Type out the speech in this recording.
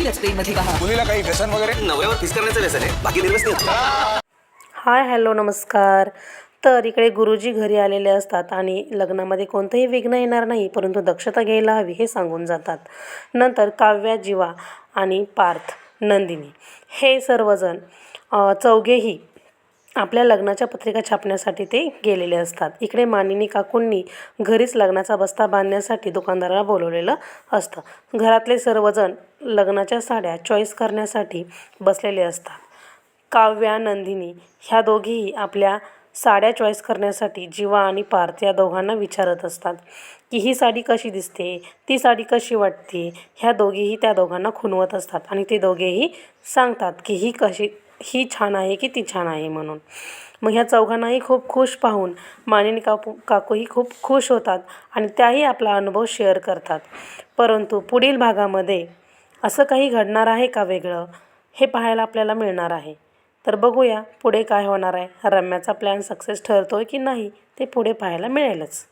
एकच ट्रेनमध्ये पहा. मुलीला काही व्यसन वगैरे नवऱ्यावर फिस करण्याचं व्यसन आहे, बाकी निर्वस नाही. हाय हॅलो नमस्कार. तर इकडे गुरुजी घरी आलेले असतात आणि लग्नामध्ये कोणतंही विघ्न येणार नाही, परंतु दक्षता घ्यायला हवी हे सांगून जातात. नंतर काव्या, जीवा आणि पार्थ, नंदिनी हे सर्वजण चौघेही आपल्या लग्नाच्या पत्रिका छापण्यासाठी ते गेलेले असतात. इकडे मानिनी काकूंनी घरीच लग्नाचा बस्ता बांधण्यासाठी दुकानदाराला बोलवलेलं असतं. घरातले सर्वजण लग्नाच्या साड्या चॉईस करण्यासाठी बसलेले असतात. काव्या, नंदिनी ह्या दोघीही आपल्या साड्या चॉईस करण्यासाठी जीवा आणि पार्थ या दोघांना विचारत असतात की ही साडी कशी दिसते, ती साडी कशी वाटते. ह्या दोघीही त्या दोघांना खुणवत असतात आणि ते दोघेही सांगतात की ही छान आहे की ती छान आहे म्हणून. मग ह्या चौघांनाही खूप खुश पाहून मानिनी काकूही खूप खुश होतात आणि त्याही आपला अनुभव शेअर करतात. परंतु पुढील भागामध्ये असं काही घडणार आहे का वेगळं, हे पाहायला आपल्याला मिळणार आहे. तर बघूया पुढे काय होणार आहे. रम्याचा प्लॅन सक्सेस ठरतोय की नाही ते पुढे पाहायला मिळेलच.